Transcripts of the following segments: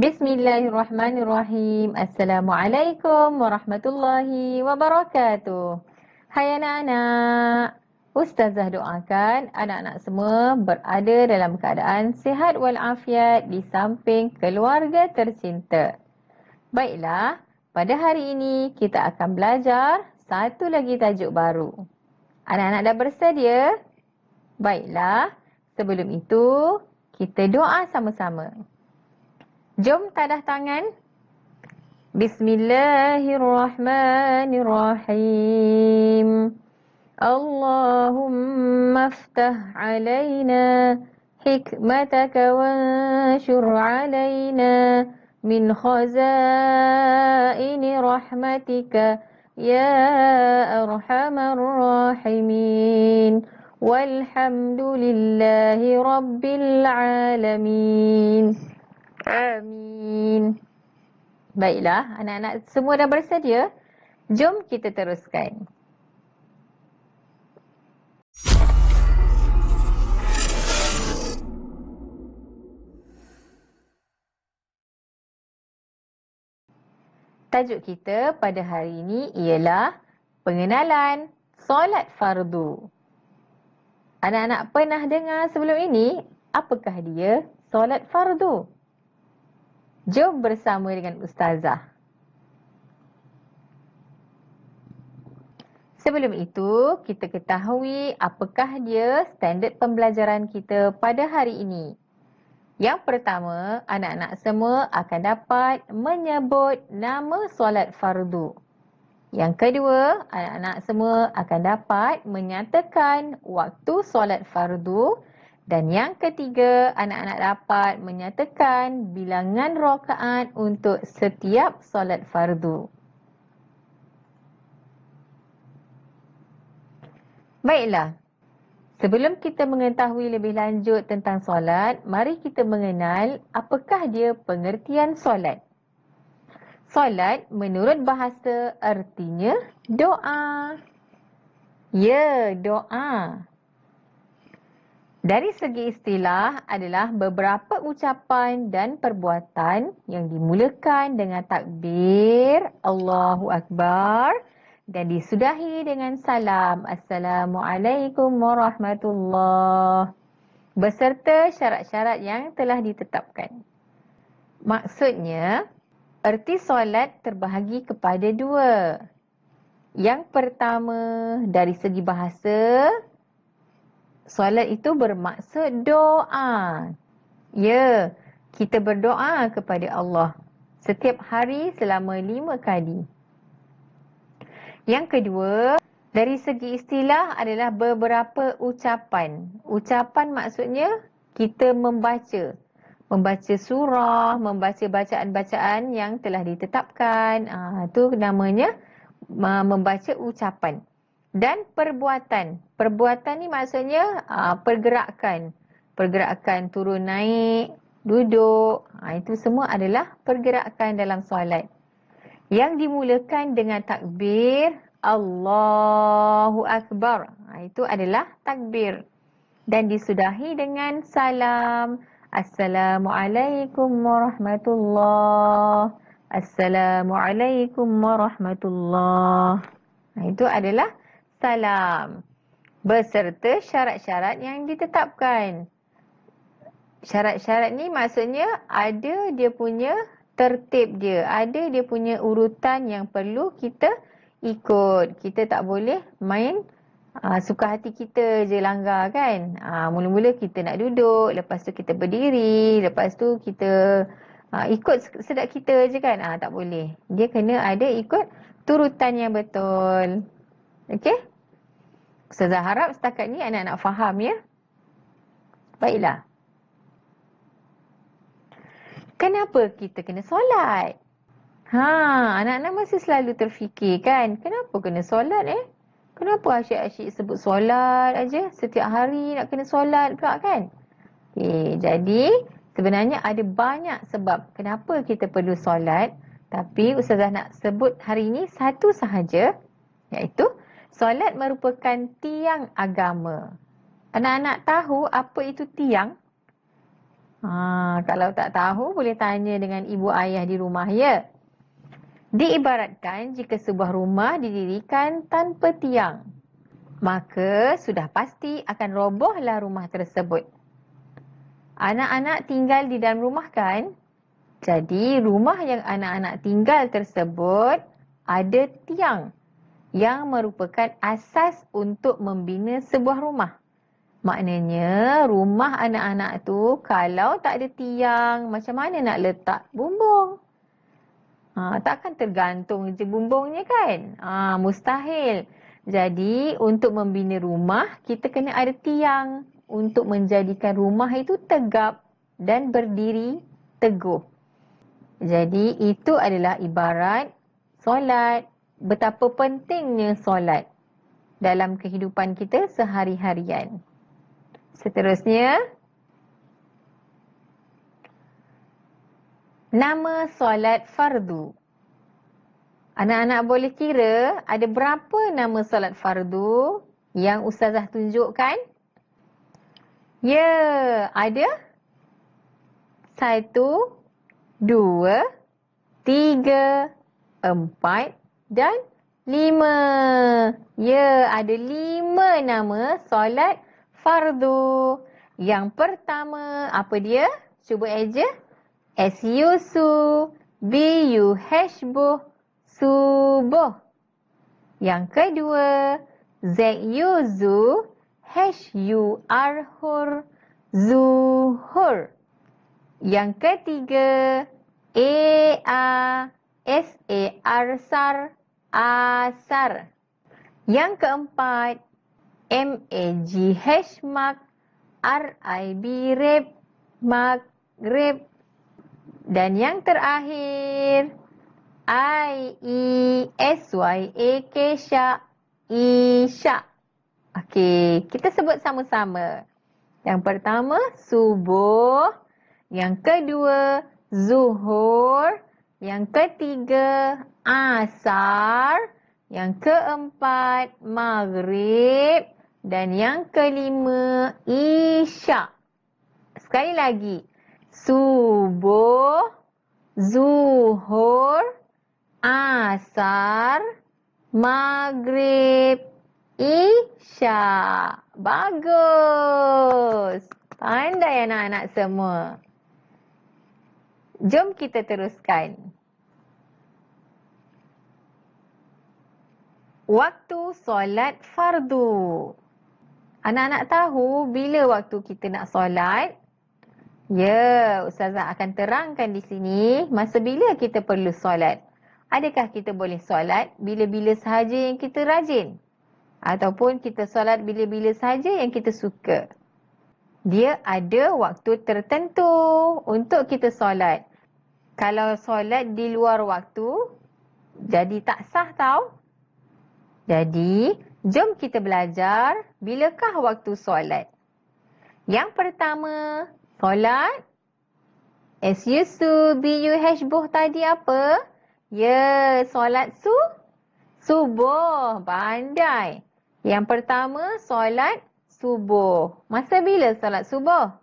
Bismillahirrahmanirrahim. Assalamualaikum warahmatullahi wabarakatuh. Hai anak-anak. Ustazah doakan anak-anak semua berada dalam keadaan sihat walafiat di samping keluarga tercinta. Baiklah, pada hari ini kita akan belajar satu lagi tajuk baru. Anak-anak dah bersedia? Baiklah, sebelum itu kita doa sama-sama. Jom tadah tangan. Bismillahirrahmanirrahim. Allahumma aftah alaina hikmataka wanshur alaina min khazaini rahmatika ya arhamar rahimin. Walhamdulillahi rabbil alamin. Amin. Baiklah, anak-anak semua dah bersedia? Jom kita teruskan. Tajuk kita pada hari ini ialah pengenalan solat fardu. Anak-anak pernah dengar sebelum ini? Apakah dia solat fardu? Jom bersama dengan Ustazah. Sebelum itu, kita ketahui apakah dia standard pembelajaran kita pada hari ini. Yang pertama, anak-anak semua akan dapat menyebut nama solat fardu. Yang kedua, anak-anak semua akan dapat menyatakan waktu solat fardu. Dan yang ketiga, anak-anak dapat menyatakan bilangan rakaat untuk setiap solat fardu. Baiklah, sebelum kita mengetahui lebih lanjut tentang solat, mari kita mengenal apakah dia pengertian solat. Solat menurut bahasa artinya doa. Ya, doa. Dari segi istilah adalah beberapa ucapan dan perbuatan yang dimulakan dengan takbir Allahu Akbar dan disudahi dengan salam Assalamualaikum warahmatullahi beserta syarat-syarat yang telah ditetapkan. Maksudnya, erti solat terbahagi kepada dua. Yang pertama, dari segi bahasa, solat itu bermaksud doa. Ya, kita berdoa kepada Allah setiap hari selama 5 kali. Yang kedua, dari segi istilah adalah beberapa ucapan. Ucapan maksudnya kita membaca. Membaca surah, membaca bacaan-bacaan yang telah ditetapkan. Itu namanya membaca ucapan. Dan perbuatan. Perbuatan ni maksudnya pergerakan. Pergerakan turun naik, duduk. Itu semua adalah pergerakan dalam solat. Yang dimulakan dengan takbir Allahu Akbar. Itu adalah takbir. Dan disudahi dengan salam Assalamualaikum warahmatullahi. Assalamualaikum warahmatullahi. Itu adalah salam beserta syarat-syarat yang ditetapkan. Syarat-syarat ni maksudnya ada dia punya tertib dia, ada dia punya urutan yang perlu kita ikut. Kita tak boleh main suka hati kita je langgar kan. Mula-mula kita nak duduk, lepas tu kita berdiri, lepas tu kita ikut sedap kita je kan. Tak boleh. Dia kena ada ikut turutan yang betul. Okey? Ustazah harap setakat ni anak-anak faham ya. Baiklah. Kenapa kita kena solat? Anak-anak masih selalu terfikir kan, kenapa kena solat Kenapa asyik-asyik sebut solat aja? Setiap hari nak kena solat pula kan? Jadi sebenarnya ada banyak sebab kenapa kita perlu solat. Tapi Ustazah nak sebut hari ini satu sahaja, iaitu solat merupakan tiang agama. Anak-anak tahu apa itu tiang? Kalau tak tahu, boleh tanya dengan ibu ayah di rumah, ya. Diibaratkan jika sebuah rumah didirikan tanpa tiang, maka sudah pasti akan robohlah rumah tersebut. Anak-anak tinggal di dalam rumah kan? Jadi rumah yang anak-anak tinggal tersebut ada tiang yang merupakan asas untuk membina sebuah rumah. Maknanya rumah anak-anak tu kalau tak ada tiang, macam mana nak letak bumbung? Takkan tergantung je bumbungnya kan? Mustahil. Jadi untuk membina rumah, kita kena ada tiang untuk menjadikan rumah itu tegap dan berdiri teguh. Jadi itu adalah ibarat solat. Betapa pentingnya solat dalam kehidupan kita sehari-harian. Seterusnya, nama solat fardu. Anak-anak boleh kira ada berapa nama solat fardu yang Ustazah tunjukkan? Ya, ada 1, 2, 3, 4 dan 5. Ya, ada 5 nama solat fardu. Yang pertama, apa dia? Cuba eja. S-U-S-U, B-U-H-B-U, subuh. Yang kedua, Z-U-Z-U, H-U-R-Hur, zuhur. Yang ketiga, A-A-S-A-R, sar, asar. Yang keempat, M-A-G-H, mak, R-I-B, rib, maghrib. Dan yang terakhir, I-E-S-Y-A-K, syak, isyak. Okey, kita sebut sama-sama. Yang pertama, subuh. Yang kedua, zuhur. Yang ketiga, asar. Yang keempat, maghrib. Dan yang kelima, isyak. Sekali lagi. Subuh, zuhur, asar, maghrib, isyak. Bagus. Pandai anak-anak semua. Jom kita teruskan. Waktu solat fardu. Anak-anak tahu bila waktu kita nak solat? Ya, Ustazah akan terangkan di sini masa bila kita perlu solat. Adakah kita boleh solat bila-bila sahaja yang kita rajin? Ataupun kita solat bila-bila sahaja yang kita suka? Dia ada waktu tertentu untuk kita solat. Kalau solat di luar waktu, jadi tak sah tau. Jadi, jom kita belajar bilakah waktu solat. Yang pertama, solat. S-U-S-U, B-U-H-B-U tadi apa? Ya, solat subuh. Pandai. Yang pertama, solat subuh. Masa bila solat subuh?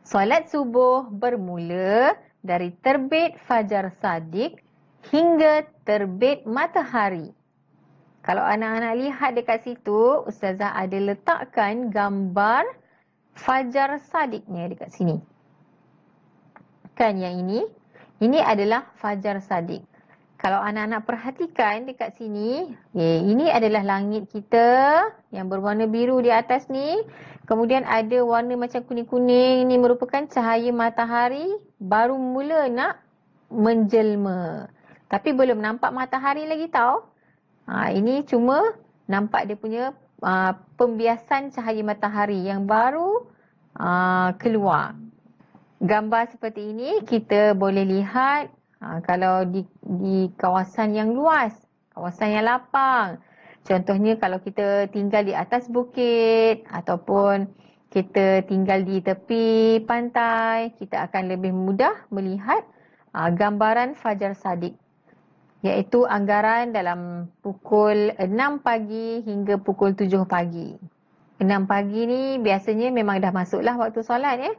Solat subuh bermula dari terbit fajar sadiq hingga terbit matahari. Kalau anak-anak lihat dekat situ, Ustazah ada letakkan gambar fajar sadiqnya dekat sini. Kan yang ini? Ini adalah fajar sadiq. Kalau anak-anak perhatikan dekat sini, ini adalah langit kita yang berwarna biru di atas ni. Kemudian ada warna macam kuning-kuning. Ini merupakan cahaya matahari baru mula nak menjelma. Tapi belum nampak matahari lagi tau. Ini cuma nampak dia punya pembiasan cahaya matahari yang baru keluar. Gambar seperti ini kita boleh lihat kalau di kawasan yang luas, kawasan yang lapang. Contohnya kalau kita tinggal di atas bukit ataupun kita tinggal di tepi pantai, kita akan lebih mudah melihat gambaran fajar sadiq. Iaitu anggaran dalam pukul 6 pagi hingga pukul 7 pagi. 6 pagi ni biasanya memang dah masuklah waktu solat ya.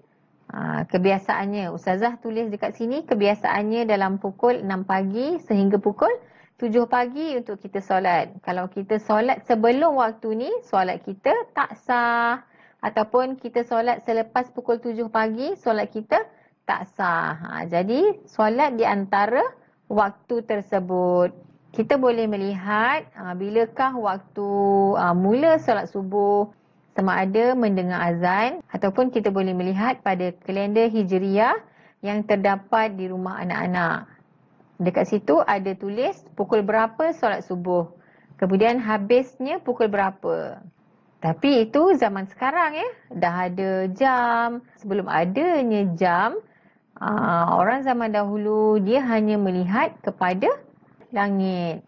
Kebiasaannya, Ustazah tulis dekat sini, kebiasaannya dalam pukul 6 pagi sehingga pukul 7 pagi untuk kita solat. Kalau kita solat sebelum waktu ni, solat kita tak sah. Ataupun kita solat selepas pukul 7 pagi, solat kita tak sah. Jadi, solat di antara waktu tersebut. Kita boleh melihat bilakah waktu mula solat subuh, sama ada mendengar azan, ataupun kita boleh melihat pada kalender Hijriah yang terdapat di rumah anak-anak. Dekat situ ada tulis pukul berapa solat subuh. Kemudian habisnya pukul berapa. Tapi itu zaman sekarang ya. Dah ada jam. Sebelum adanya jam, orang zaman dahulu dia hanya melihat kepada langit.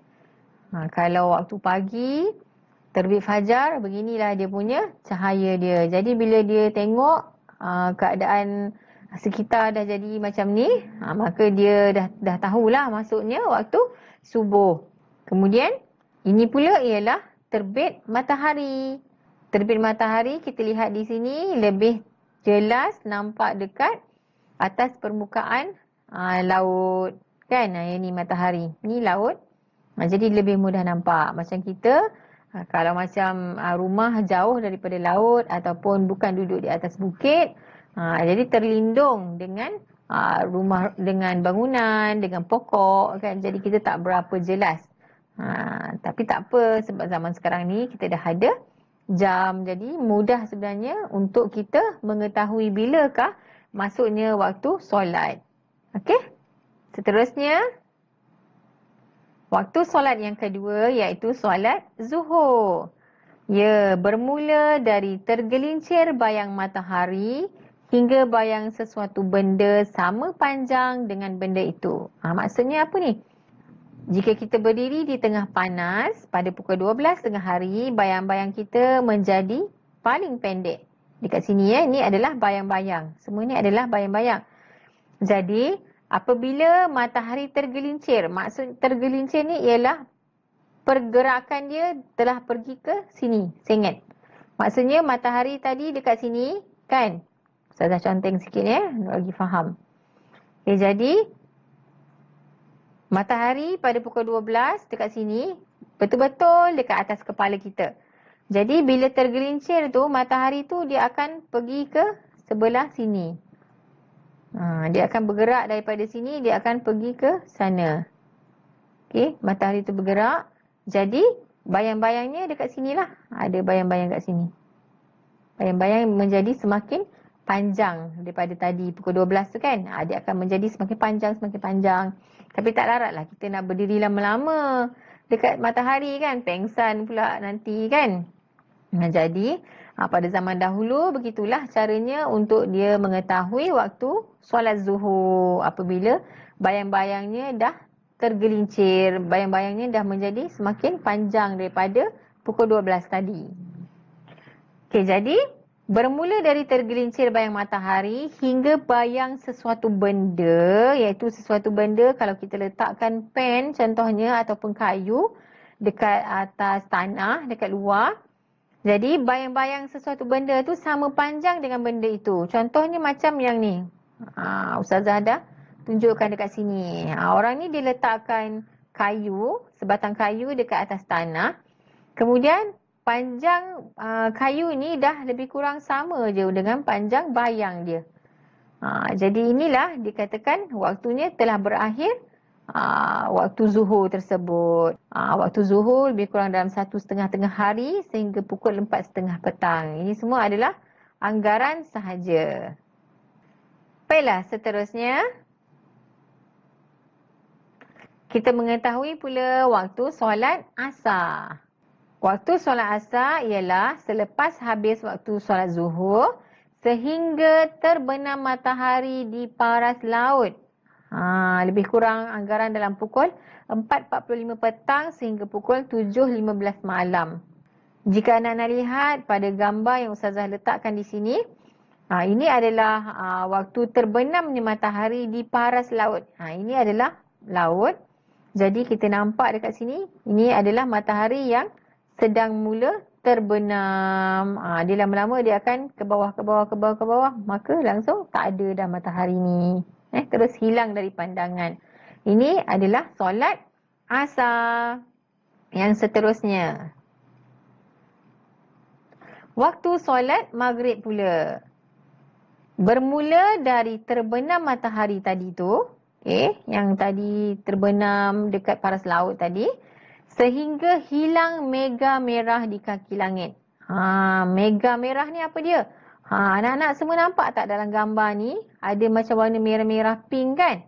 Kalau waktu pagi, terbit fajar, beginilah dia punya cahaya dia. Jadi bila dia tengok keadaan sekitar dah jadi macam ni, maka dia dah tahulah maksudnya waktu subuh. Kemudian ini pula ialah terbit matahari. Terbit matahari kita lihat di sini lebih jelas nampak dekat atas permukaan laut. Kan? Ini matahari. Ni laut. Jadi lebih mudah nampak. Macam kita, kalau macam rumah jauh daripada laut ataupun bukan duduk di atas bukit, jadi terlindung dengan rumah, dengan bangunan, dengan pokok kan. Jadi kita tak berapa jelas. Tapi tak apa, sebab zaman sekarang ni kita dah ada jam. Jadi mudah sebenarnya untuk kita mengetahui bilakah masuknya waktu solat. Okey? Seterusnya, waktu solat yang kedua iaitu solat zuhur. Ya, bermula dari tergelincir bayang matahari hingga bayang sesuatu benda sama panjang dengan benda itu. Maksudnya apa ni? Jika kita berdiri di tengah panas pada pukul 12 tengah hari, bayang-bayang kita menjadi paling pendek. Dekat sini ini adalah bayang-bayang. Semua ini adalah bayang-bayang. Jadi, apabila matahari tergelincir, maksud tergelincir ni ialah pergerakan dia telah pergi ke sini, sengit. Maksudnya matahari tadi dekat sini, kan? Saya dah conteng sikit ya, bagi faham. Jadi, matahari pada pukul 12 dekat sini, betul-betul dekat atas kepala kita. Jadi, bila tergelincir tu, matahari tu dia akan pergi ke sebelah sini. Dia akan bergerak daripada sini, dia akan pergi ke sana. Okey, matahari tu bergerak. Jadi, bayang-bayangnya dekat sinilah. Ada bayang-bayang kat sini. Bayang-bayang menjadi semakin panjang daripada tadi pukul 12 tu kan. Dia akan menjadi semakin panjang. Tapi tak laratlah kita nak berdiri lama-lama dekat matahari kan. Pengsan pula nanti kan. Jadi, pada zaman dahulu begitulah caranya untuk dia mengetahui waktu solat zuhur. Apabila bayang-bayangnya dah tergelincir, bayang-bayangnya dah menjadi semakin panjang daripada pukul 12 tadi. Okey, jadi bermula dari tergelincir bayang matahari hingga bayang sesuatu benda, iaitu sesuatu benda kalau kita letakkan pen contohnya ataupun kayu dekat atas tanah, dekat luar. Jadi bayang-bayang sesuatu benda tu sama panjang dengan benda itu. Contohnya macam yang ni. Ustazah dah tunjukkan dekat sini. Orang ni dia letakkan kayu, sebatang kayu dekat atas tanah. Kemudian panjang kayu ni dah lebih kurang sama je dengan panjang bayang dia. Jadi inilah dikatakan waktunya telah berakhir waktu zuhur tersebut. Waktu zuhur lebih kurang dalam 1:30 tengah hari sehingga pukul 4:30 petang. Ini semua adalah anggaran sahaja. Baiklah, seterusnya kita mengetahui pula waktu solat asar. Waktu solat asar ialah selepas habis waktu solat zuhur sehingga terbenam matahari di paras laut. Lebih kurang anggaran dalam pukul 4.45 petang sehingga pukul 7.15 malam. Jika anda lihat pada gambar yang Ustazah letakkan di sini, ini adalah waktu terbenamnya matahari di paras laut. Ini adalah laut. Jadi kita nampak dekat sini, ini adalah matahari yang sedang mula terbenam. Dia lama-lama dia akan ke bawah, ke bawah, ke bawah, ke bawah. Maka langsung tak ada dah matahari ni. Terus hilang dari pandangan. Ini adalah solat asar. Yang seterusnya, waktu solat maghrib pula. Bermula dari terbenam matahari tadi tu, yang tadi terbenam dekat paras laut tadi, sehingga hilang mega merah di kaki langit. Mega merah ni apa dia? Anak-anak semua nampak tak dalam gambar ni? Ada macam warna merah-merah pink kan?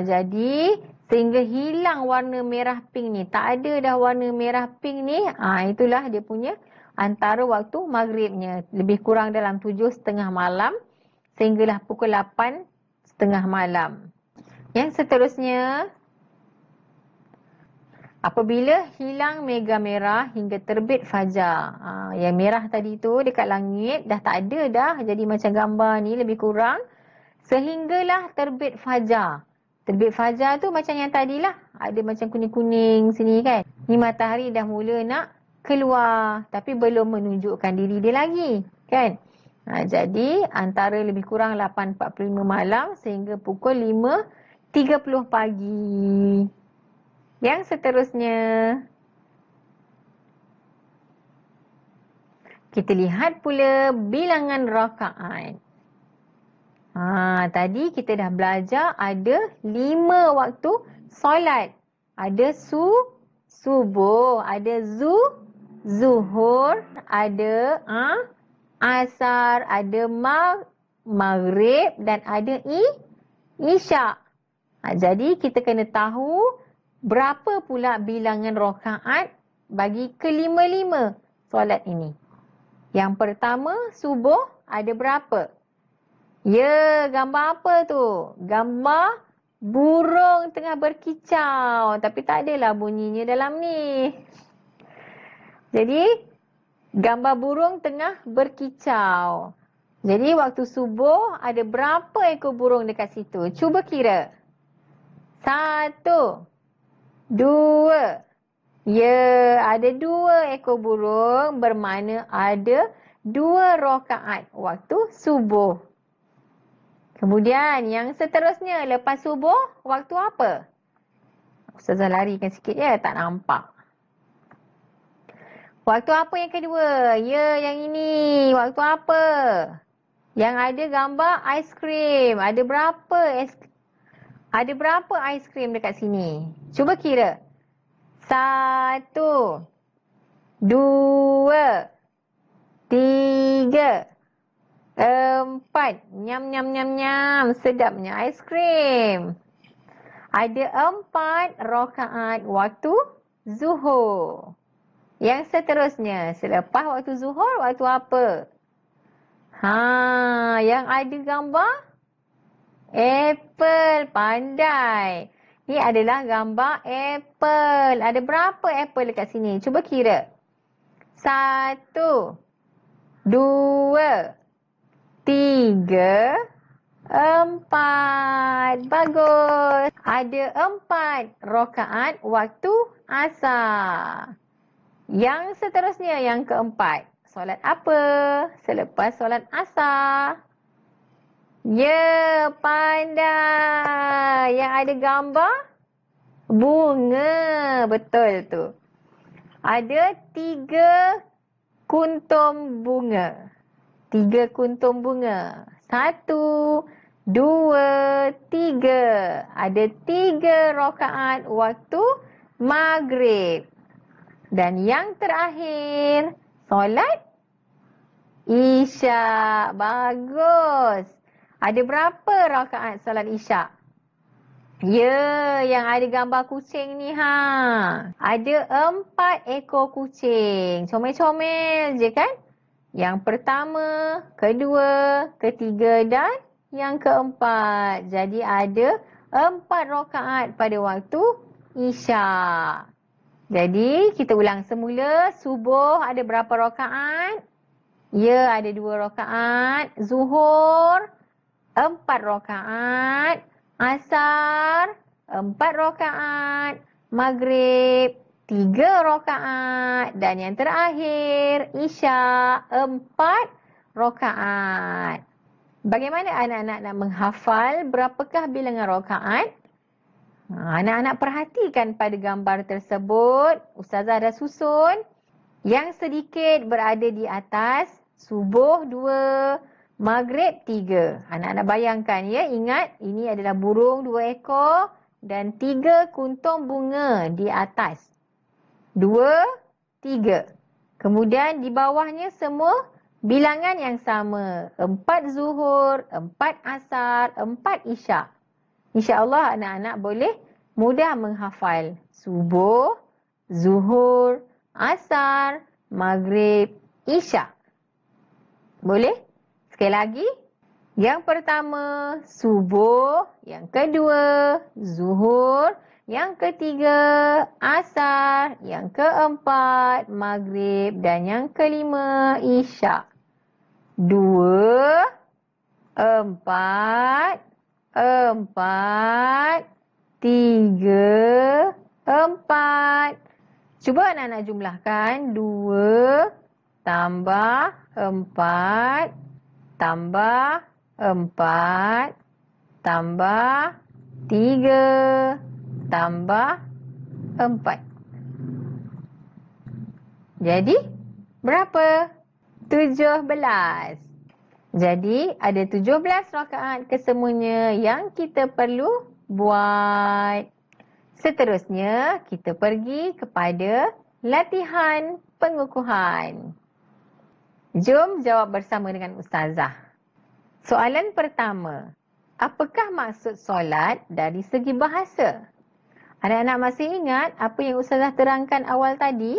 Jadi sehingga hilang warna merah pink ni. Tak ada dah warna merah pink ni. Itulah dia punya antara waktu maghribnya. Lebih kurang dalam 7:30 malam sehinggalah pukul 8:30 malam. Yang seterusnya, apabila hilang mega merah hingga terbit fajar. Yang merah tadi tu dekat langit dah tak ada dah. Jadi macam gambar ni lebih kurang. Sehinggalah terbit fajar. Terbit fajar tu macam yang tadilah. Ada macam kuning-kuning sini kan. Ni matahari dah mula nak keluar. Tapi belum menunjukkan diri dia lagi. Kan? Jadi antara lebih kurang 8.45 malam sehingga pukul 5.30 pagi. Yang seterusnya, kita lihat pula bilangan rakaat. Tadi kita dah belajar ada 5 waktu solat. Ada subuh, ada zuhur, ada asar, ada maghrib dan ada isyak. Jadi kita kena tahu berapa pula bilangan rakaat bagi kelima-lima solat ini. Yang pertama, subuh ada berapa? Ya, gambar apa tu? Gambar burung tengah berkicau. Tapi tak adalah bunyinya dalam ni. Jadi, gambar burung tengah berkicau. Jadi, waktu subuh ada berapa ekor burung dekat situ? Cuba kira. 1, 2. Ya, ada 2 ekor burung bermakna ada 2 rakaat waktu subuh. Kemudian yang seterusnya lepas subuh, waktu apa? Ustazah larikan sikit ya, tak nampak. Waktu apa yang kedua? Ya, yang ini. Waktu apa? Yang ada gambar aiskrim. Ada berapa aiskrim dekat sini? Cuba kira. 1, 2, 3, 4. Nyam, nyam, nyam, nyam. Sedapnya aiskrim. Ada 4 rakaat waktu zuhur. Yang seterusnya, selepas waktu zuhur, waktu apa? Yang ada gambar apple. Pandai. Ni adalah gambar apple. Ada berapa apple dekat sini? Cuba kira. 1, 2, 3, 4. Bagus. Ada 4 rakaat waktu asar. Yang seterusnya, yang keempat. Solat apa selepas solat asar? Ya, pandai. Yang ada gambar bunga. Betul tu. Ada 3 kuntum bunga. 3 kuntum bunga. 1, 2, 3. Ada 3 rakaat waktu maghrib. Dan yang terakhir, solat isyak. Bagus. Ada berapa rakaat solat isyak? Ya, yang ada gambar kucing ni Ada 4 ekor kucing. Comel-comel je kan? Yang pertama, kedua, ketiga dan yang keempat. Jadi ada 4 rakaat pada waktu isyak. Jadi kita ulang semula. Subuh ada berapa rakaat? Ya, ada 2 rakaat. Zuhur 4 rakaat. Asar 4 rakaat. Maghrib 3 rakaat. Dan yang terakhir, Isyak 4 rakaat. Bagaimana anak-anak nak menghafal berapakah bilangan rakaat? Anak-anak perhatikan pada gambar tersebut. Ustazah dah susun. Yang sedikit berada di atas, subuh 2, maghrib 3. Anak-anak bayangkan ya, ingat ini adalah burung 2 ekor dan 3 kuntung bunga di atas. 2, 3. Kemudian di bawahnya semua bilangan yang sama. 4 zuhur, 4 asar, 4 isyak. InsyaAllah anak-anak boleh mudah menghafal. Subuh, zuhur, asar, maghrib, isyak. Boleh? Sekali lagi. Yang pertama, subuh. Yang kedua, zuhur. Yang ketiga, asar. Yang keempat, maghrib. Dan yang kelima, isyak. 2, 4, 4, 3, 4. Cuba anak-anak jumlahkan. 2 tambah 4 tambah 4 tambah 3 tambah 4. Jadi, berapa? 17. Jadi, ada 17 rakaat kesemuanya yang kita perlu buat. Seterusnya, kita pergi kepada latihan pengukuhan. Jom jawab bersama dengan Ustazah. Soalan pertama, apakah maksud solat dari segi bahasa? Anak-anak masih ingat apa yang Ustazah terangkan awal tadi?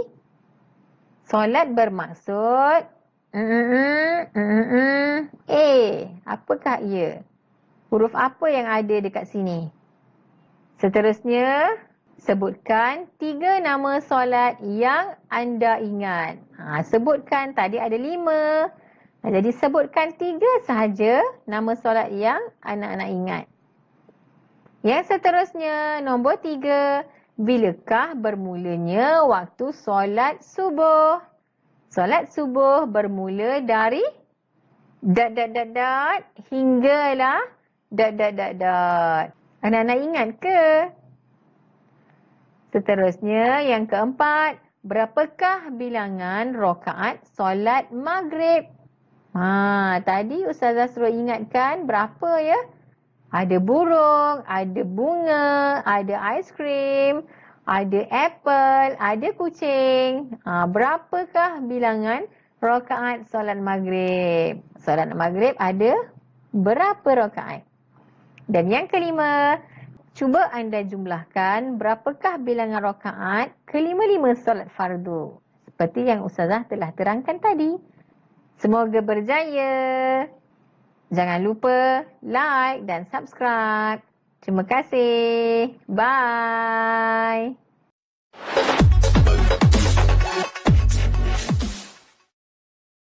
Solat bermaksud apakah ia? Huruf apa yang ada dekat sini? Seterusnya, sebutkan 3 nama solat yang anda ingat. Sebutkan, tadi ada 5. Jadi sebutkan 3 sahaja nama solat yang anak-anak ingat. Yang seterusnya, nombor 3. Bilakah bermulanya waktu solat subuh? Solat subuh bermula dari hinggalah . Anak-anak ingat ke? Seterusnya, yang keempat, berapakah bilangan rakaat solat maghrib? Tadi Ustazah suruh ingatkan berapa ya? Ada burung, ada bunga, ada aiskrim, ada apple, ada kucing. Berapakah bilangan rakaat solat maghrib? Solat maghrib ada berapa rakaat? Dan yang kelima, cuba anda jumlahkan berapakah bilangan rakaat kelima-lima solat fardu. Seperti yang Ustazah telah terangkan tadi. Semoga berjaya. Jangan lupa like dan subscribe. Terima kasih. Bye.